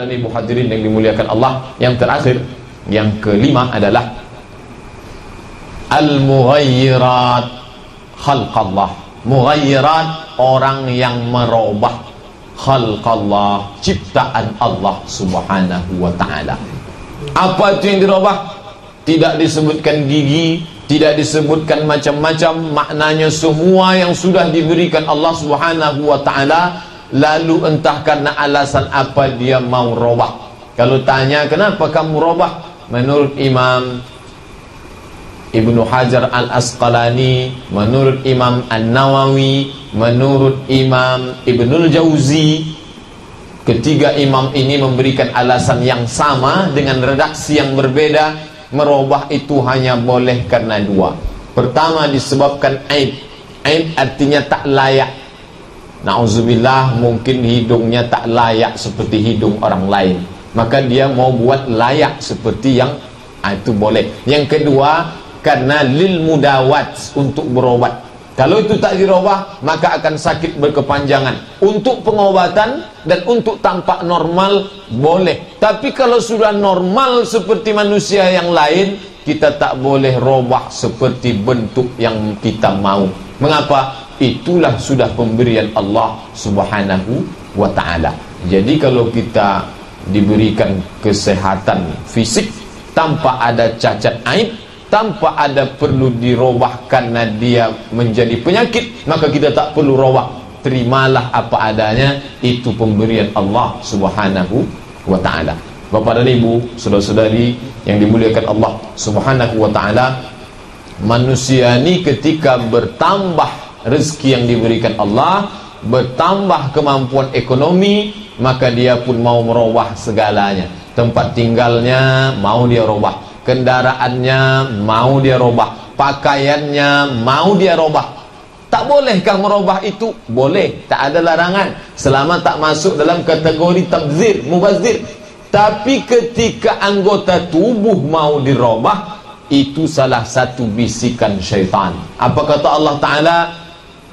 Bapak dan Ibu hadirin yang dimuliakan Allah, yang terakhir, yang kelima adalah al-mughayyirat khalqallah. Mughayyirat, orang yang merubah khalqallah, ciptaan Allah subhanahu wa ta'ala. Apa itu yang dirubah? Tidak disebutkan gigi, tidak disebutkan macam-macam, maknanya semua yang sudah diberikan Allah subhanahu wa ta'ala. Lalu entah karena alasan apa dia mau robah. Kalau tanya kenapa kamu robah, menurut Imam Ibnu Hajar Al-Asqalani, menurut Imam An-Nawawi, menurut Imam Ibnul Jauzi, ketiga imam ini memberikan alasan yang sama dengan redaksi yang berbeda. Merubah itu hanya boleh karena dua. Pertama, disebabkan aib. Aib artinya tak layak. Na'udzubillah, mungkin hidungnya tak layak seperti hidung orang lain, maka dia mau buat layak seperti yang itu boleh. Yang kedua, karena lil mudawat, untuk berobat. Kalau itu tak dirubah, maka akan sakit berkepanjangan. Untuk pengobatan dan untuk tampak normal boleh. Tapi kalau sudah normal seperti manusia yang lain, kita tak boleh robah seperti bentuk yang kita mau. Mengapa? Itulah sudah pemberian Allah subhanahu wa ta'ala. Jadi kalau kita diberikan kesehatan fisik tanpa ada cacat aib, tanpa ada perlu dirubah karena dia menjadi penyakit, maka kita tak perlu robah. Terimalah apa adanya, itu pemberian Allah subhanahu wa ta'ala. Bapak dan Ibu, saudara-saudari yang dimuliakan Allah subhanahu wa ta'ala, manusia ini ketika bertambah rezeki yang diberikan Allah, bertambah kemampuan ekonomi, maka dia pun mau merubah segalanya. Tempat tinggalnya mau dia robah, kendaraannya mau dia robah, pakaiannya mau dia robah. Tak bolehkah merubah itu? Boleh, tak ada larangan, selama tak masuk dalam kategori tabzir, mubazir. Tapi ketika anggota tubuh mau dirubah, itu salah satu bisikan syaitan. Apa kata Allah Ta'ala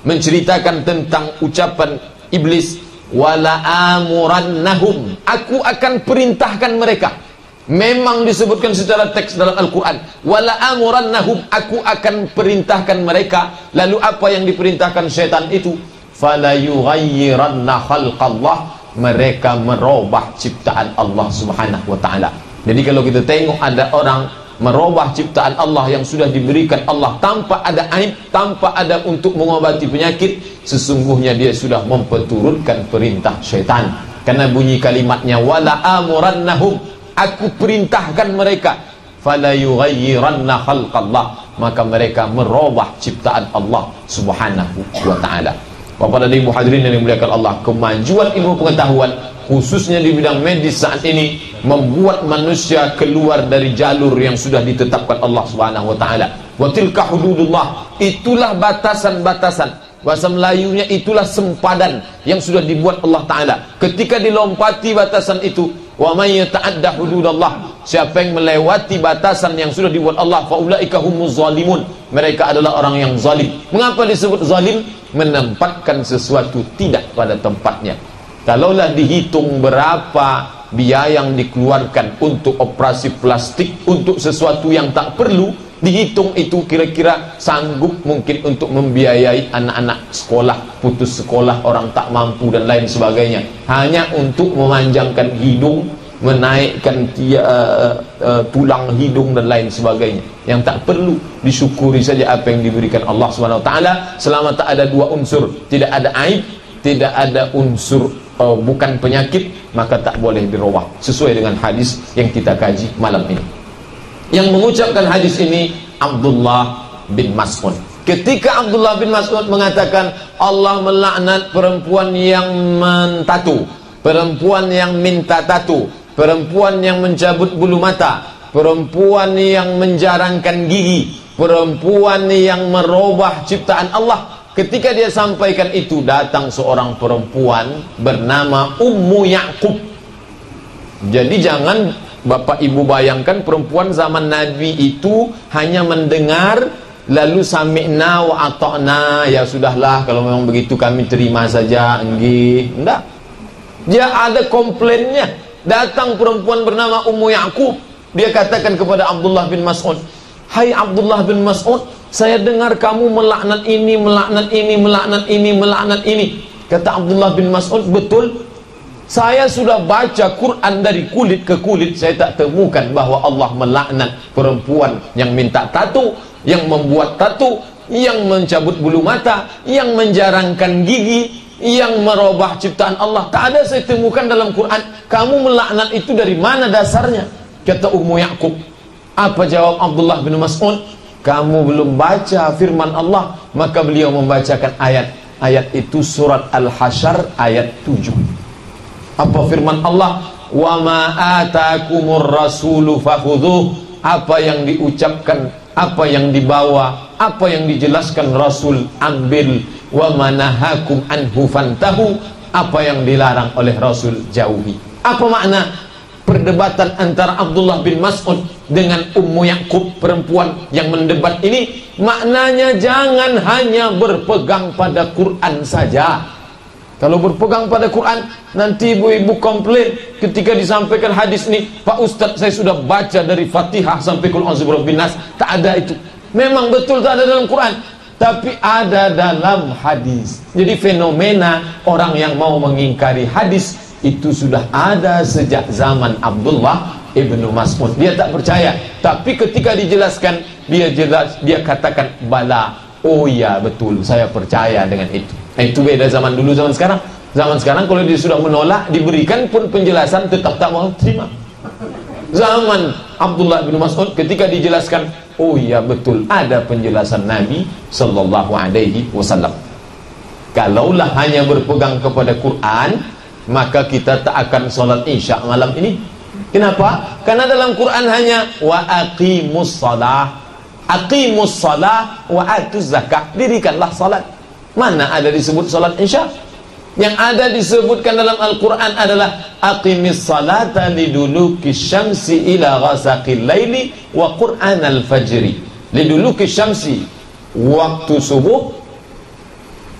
menceritakan tentang ucapan iblis, wala amurannahum, aku akan perintahkan mereka. Memang disebutkan secara teks dalam Al-Quran, wala amurannahum, aku akan perintahkan mereka. Lalu apa yang diperintahkan syaitan itu? Fala yughayyiranna khalqallah, mereka merubah ciptaan Allah subhanahu wa ta'ala. Jadi kalau kita tengok ada orang merubah ciptaan Allah yang sudah diberikan Allah tanpa ada aib, tanpa ada untuk mengobati penyakit, sesungguhnya dia sudah memperturutkan perintah syaitan. Karena bunyi kalimatnya wala amurannahum, aku perintahkan mereka, fala yughayyiranna khalqallah, maka mereka merubah ciptaan Allah subhanahu wa ta'ala. Bapak dan Ibu hadirin yang dimuliakan Allah, kemajuan ilmu pengetahuan khususnya di bidang medis saat ini membuat manusia keluar dari jalur yang sudah ditetapkan Allah subhanahu wa ta'ala. Wa tilka hududullah, itulah batasan-batasan. Bahasa Melayunya itulah sempadan yang sudah dibuat Allah Ta'ala. Ketika dilompati batasan itu, wa may yata'adda hududallah, siapa yang melewati batasan yang sudah dibuat Allah, fa ulaika humuz zalimun, mereka adalah orang yang zalim. Mengapa disebut zalim? Menempatkan sesuatu tidak pada tempatnya. Kalaulah dihitung berapa biaya yang dikeluarkan untuk operasi plastik, untuk sesuatu yang tak perlu, dihitung itu kira-kira sanggup mungkin untuk membiayai anak-anak sekolah, putus sekolah, orang tak mampu dan lain sebagainya, hanya untuk memanjangkan hidung, menaikkan tulang hidung dan lain sebagainya, yang tak perlu. Disyukuri saja apa yang diberikan Allah Subhanahu wa ta'ala, selama tak ada dua unsur, tidak ada aib, tidak ada unsur bukan penyakit, maka tak boleh dirubah, sesuai dengan hadis yang kita kaji malam ini. Yang mengucapkan hadis ini Abdullah bin Mas'ud. Ketika Abdullah bin Mas'ud mengatakan Allah melaknat perempuan yang mentatu, perempuan yang minta tatu, perempuan yang mencabut bulu mata, perempuan yang menjarangkan gigi, perempuan yang merubah ciptaan Allah. Ketika dia sampaikan itu, datang seorang perempuan bernama Ummu Ya'qub. Jadi jangan Bapak Ibu bayangkan perempuan zaman Nabi itu hanya mendengar lalu sami'na wa ata'na, ya sudahlah kalau memang begitu kami terima saja, enggak. Dia ada komplainnya. Datang perempuan bernama Ummu Ya'qub. Dia katakan kepada Abdullah bin Mas'ud, "Hai Abdullah bin Mas'ud, saya dengar kamu melaknat ini, melaknat ini, melaknat ini, melaknat ini." Kata Abdullah bin Mas'ud, "Betul. Saya sudah baca Quran dari kulit ke kulit, saya tak temukan bahwa Allah melaknat perempuan yang minta tato, yang membuat tato, yang mencabut bulu mata, yang menjarangkan gigi, yang merubah ciptaan Allah. Tak ada saya temukan dalam Quran. Kamu melaknat itu dari mana dasarnya?" Kata Ummu Ya'qub. Apa jawab Abdullah bin Mas'ud? "Kamu belum baca firman Allah." Maka beliau membacakan ayat itu, surat Al-Hasyr ayat 7. Apa firman Allah? "Wa ma atakumur rasulu fakhudhuh." Apa yang diucapkan, apa yang dibawa, apa yang dijelaskan Rasul, ambil. "Wa ma nahakum anhu fantahu." Apa yang dilarang oleh Rasul, jauhi. Apa makna perdebatan antara Abdullah bin Mas'ud dengan Ummu Ya'qub, perempuan yang mendebat ini? Maknanya jangan hanya berpegang pada Quran saja. Kalau berpegang pada Quran, nanti ibu-ibu komplain ketika disampaikan hadis ini, "Pak Ustadz, saya sudah baca dari Fatihah sampai Qul a'udzu birabbin nas." Tak ada itu. Memang betul tak ada dalam Quran, tapi ada dalam hadis. Jadi fenomena orang yang mau mengingkari hadis itu sudah ada sejak zaman Abdullah ibnu Mas'ud. Dia tak percaya, tapi ketika dijelaskan, dia katakan, "Bala, oh ya betul, saya percaya dengan itu." Itu beda zaman dulu, zaman sekarang. Zaman sekarang kalau dia sudah menolak, diberikan pun penjelasan tetap tak mau terima. Zaman Abdullah bin Mas'ud ketika dijelaskan, oh ya betul, ada penjelasan Nabi sallallahu alaihi wasallam. Kalaulah hanya berpegang kepada Quran, maka kita tak akan sholat isya malam ini. Kenapa? Karena dalam Quran hanya wa aqimus shalah, aqimus shalah wa atuz zakah, dirikanlah salat. Mana ada disebut salat isya? Yang ada disebutkan dalam Al-Quran adalah aqimis salata liduluki syamsi ila ghasaqil laili wa qur'an al-fajri. Liduluki syamsi, waktu subuh,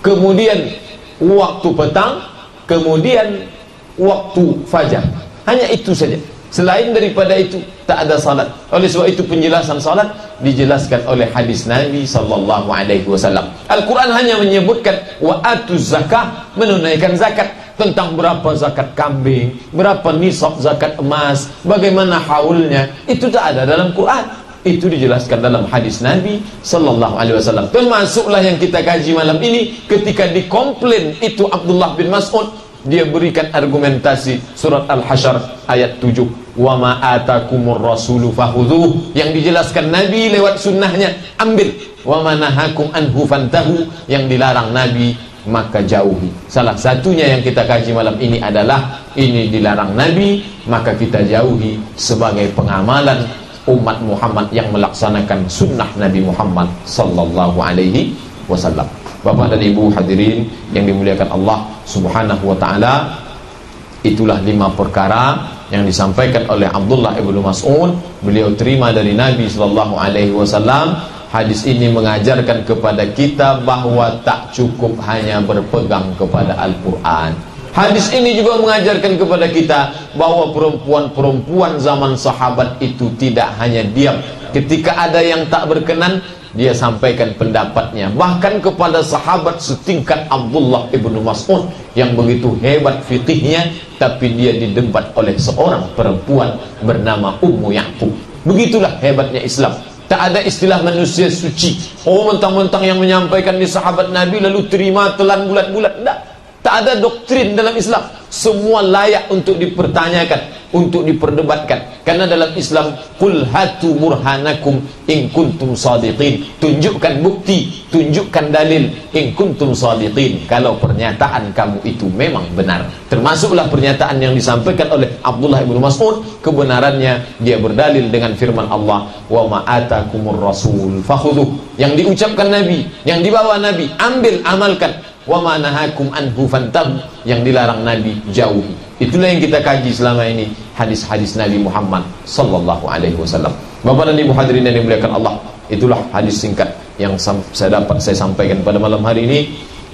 kemudian waktu petang, kemudian waktu fajar. Hanya itu saja. Selain daripada itu tak ada salat. Oleh sebab itu penjelasan salat dijelaskan oleh hadis Nabi sallallahu alaihi wasallam. Al-Quran hanya menyebutkan wa atuz zakah, menunaikan zakat. Tentang berapa zakat kambing, berapa nisab zakat emas, bagaimana haulnya, itu tak ada dalam Quran. Itu dijelaskan dalam hadis Nabi sallallahu alaihi wasallam. Termasuklah yang kita kaji malam ini. Ketika dikomplain itu Abdullah bin Mas'ud, dia berikan argumentasi surat Al-Hasyr ayat 7. "Wa ma atakumur rasulu fakhudhuh." Yang dijelaskan Nabi lewat sunnahnya, ambil. "Wa ma nahakum anhu fantahu." Yang dilarang Nabi, maka jauhi. Salah satunya yang kita kaji malam ini adalah ini dilarang Nabi, maka kita jauhi sebagai pengamalan umat Muhammad yang melaksanakan sunnah Nabi Muhammad sallallahu alaihi wasallam. Bapak dan Ibu hadirin yang dimuliakan Allah Subhanahu wa taala, itulah 5 perkara yang disampaikan oleh Abdullah ibnu Mas'ud. Beliau terima dari Nabi sallallahu alaihi wasallam. Hadis ini mengajarkan kepada kita bahwa tak cukup hanya berpegang kepada Al-Quran. Hadis ini juga mengajarkan kepada kita bahwa perempuan-perempuan zaman sahabat itu tidak hanya diam. Ketika ada yang tak berkenan, dia sampaikan pendapatnya. Bahkan kepada sahabat setingkat Abdullah ibnu Mas'ud yang begitu hebat fikihnya, tapi dia didebat oleh seorang perempuan bernama Ummu Ya'qub. Begitulah hebatnya Islam. Tak ada istilah manusia suci. Oh, mentang-mentang yang menyampaikan di sahabat Nabi lalu terima telan bulat-bulat. Tak ada doktrin dalam Islam. Semua layak untuk dipertanyakan, untuk diperdebatkan. Karena dalam Islam, qul hatu burhanakum in kuntum shadiqin. Tunjukkan bukti, tunjukkan dalil in kuntum shadiqin, kalau pernyataan kamu itu memang benar. Termasuklah pernyataan yang disampaikan oleh Abdullah ibnu Mas'ud. Kebenarannya dia berdalil dengan firman Allah, wa ma atakumur rasul fakhudhuh. Yang diucapkan Nabi, yang dibawa Nabi, ambil, amalkan. Wa ma nahakum anhu fantahu. Yang dilarang Nabi, jauhi. Itulah yang kita kaji selama ini, hadis-hadis Nabi Muhammad sallallahu alaihi wasallam. Bapak dan Ibu hadirin yang dimuliakan Allah, itulah hadis singkat yang saya sampaikan pada malam hari ini.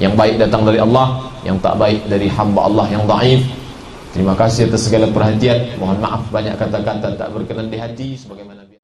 Yang baik datang dari Allah, yang tak baik dari hamba Allah yang dhaif. Terima kasih atas segala perhatian. Mohon maaf banyak kata-kata tak berkenan di hati sebagaimana biasa.